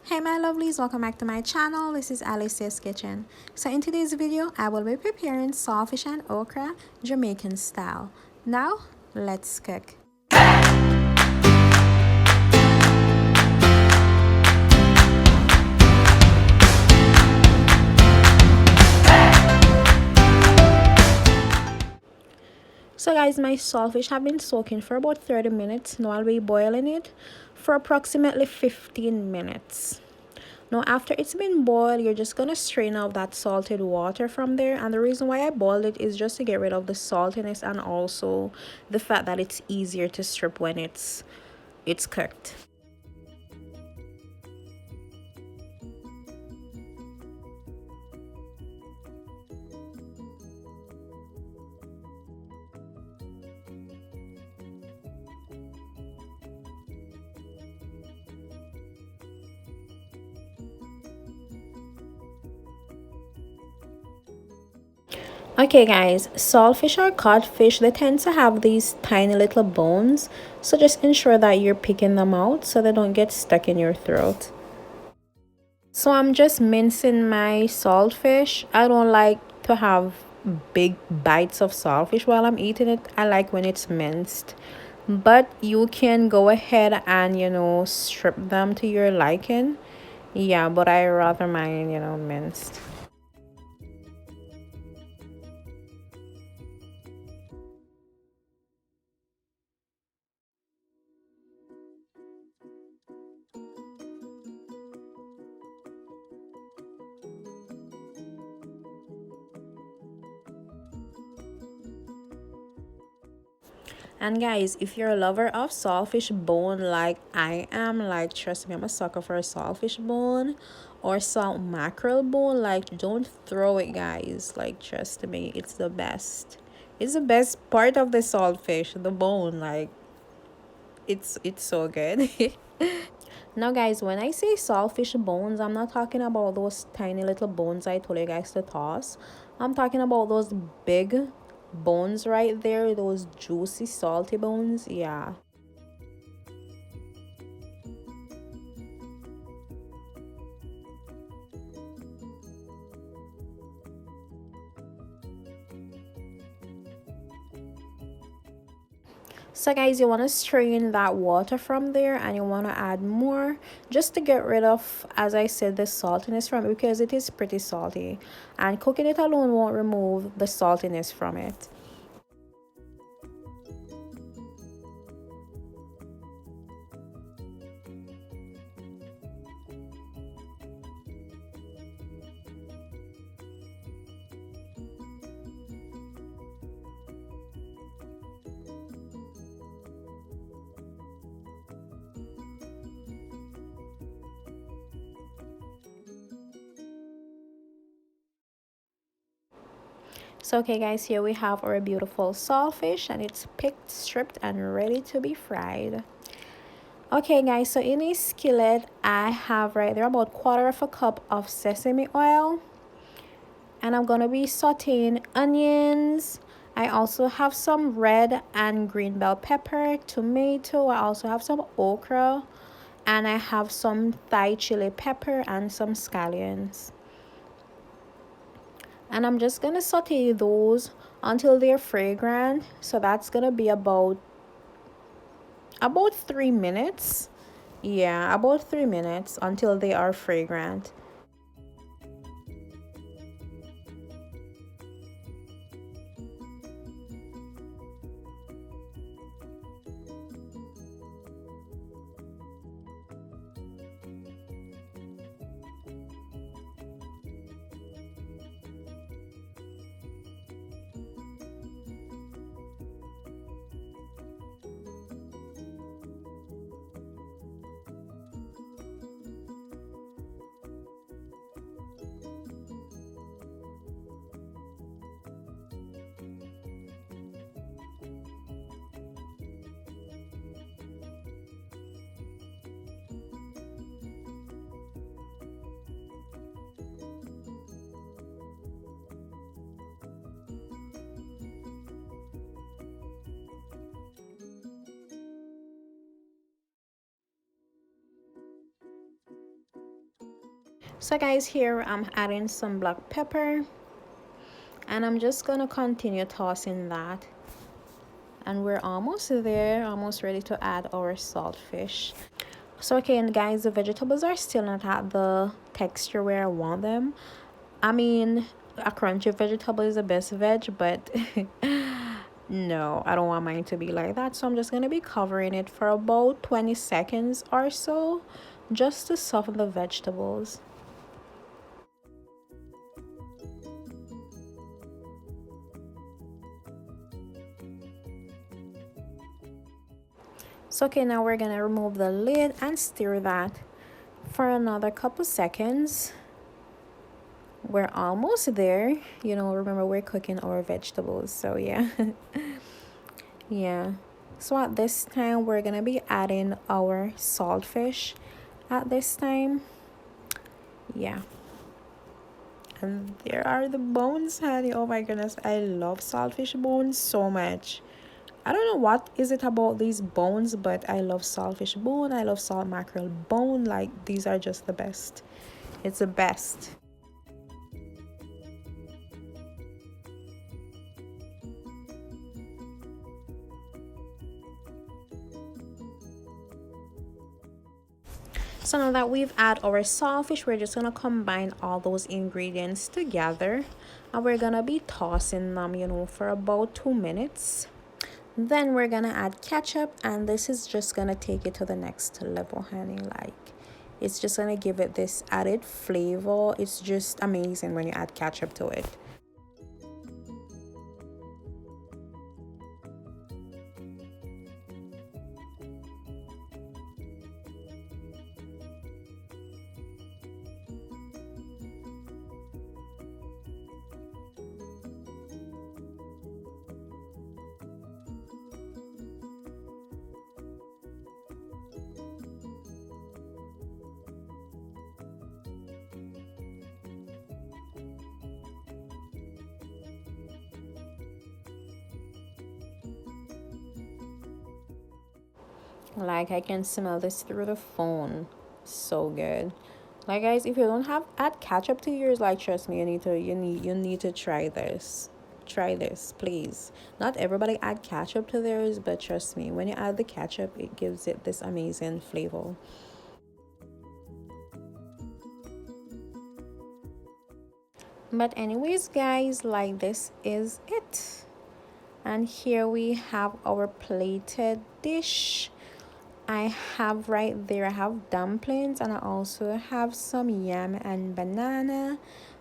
Hey my lovelies, welcome back to my channel. This is Alicia's Kitchen. So in today's video, I will be preparing saltfish and okra Jamaican style. Now, let's cook. So guys, my saltfish have been soaking for about 30 minutes. Now I'll be boiling it for approximately 15 minutes. Now after it's been boiled, you're just gonna strain out that salted water from there, and the reason why I boiled it is just to get rid of the saltiness and also the fact that it's easier to strip when it's cooked. Okay guys, saltfish or codfish, they tend to have these tiny little bones, so just ensure that you're picking them out so they don't get stuck in your throat. So I'm just mincing my saltfish. I don't like to have big bites of saltfish while I'm eating it. I like when it's minced. But you can go ahead and, strip them to your liking. Yeah, but I rather mine, minced. And guys, if you're a lover of saltfish bone like I am, like trust me, I'm a sucker for a saltfish bone or salt mackerel bone. Like, don't throw it, guys. Like, trust me, it's the best. It's the best part of the saltfish, the bone. Like, it's so good. Now guys, when I say saltfish bones, I'm not talking about those tiny little bones I told you guys to toss. I'm talking about those big bones right there, those juicy salty bones. Yeah. So guys, you want to strain that water from there and you want to add more just to get rid of, as I said, the saltiness from it, because it is pretty salty, and cooking it alone won't remove the saltiness from it. So okay guys, here we have our beautiful saltfish and it's picked, stripped and ready to be fried. Okay guys, so in a skillet I have right there about 1/4 cup of sesame oil, and I'm gonna be sauteing onions. I also have some red and green bell pepper, tomato. I also have some okra, and I have some Thai chili pepper and some scallions. And I'm just gonna saute those until they're fragrant. So that's gonna be about 3 minutes. Yeah, about 3 minutes until they are fragrant. So guys, here I'm adding some black pepper, and I'm just gonna continue tossing that. And we're almost there, almost ready to add our saltfish. So okay, and guys, the vegetables are still not at the texture where I want them. I mean, a crunchy vegetable is the best veg, but no, I don't want mine to be like that. So I'm just gonna be covering it for about 20 seconds or so, just to soften the vegetables. So okay, now we're gonna remove the lid and stir that for another couple seconds. We're almost there. You know, remember we're cooking our vegetables, so yeah. Yeah. So at this time we're gonna be adding our saltfish at this time. Yeah. And there are the bones, honey. Oh my goodness, I love saltfish bones so much. I don't know what is it about these bones, but I love saltfish bone. I love salt mackerel bone. Like, these are just the best. It's the best. So now that we've added our saltfish, we're just gonna combine all those ingredients together, and we're gonna be tossing them, you know, for about 2 minutes. Then we're gonna add ketchup, and this is just gonna take it to the next level, honey. Like, it's just gonna give it this added flavor. It's just amazing when you add ketchup to it. Like, I can smell this through the phone. So good. Like guys, if you don't have add ketchup to yours, like, trust me, you need to try this. Try this, please. Not everybody add ketchup to theirs, but trust me, when you add the ketchup, it gives it this amazing flavor. But anyways, guys, like, this is it. And here we have our plated dish. I have right there, I have dumplings, and I also have some yam and banana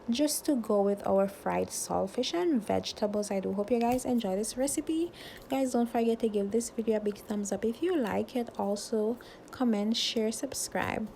just to go with our fried saltfish and vegetables. I do hope you guys enjoy this recipe. Guys, don't forget to give this video a big thumbs up if you like it. Also, comment, share, subscribe.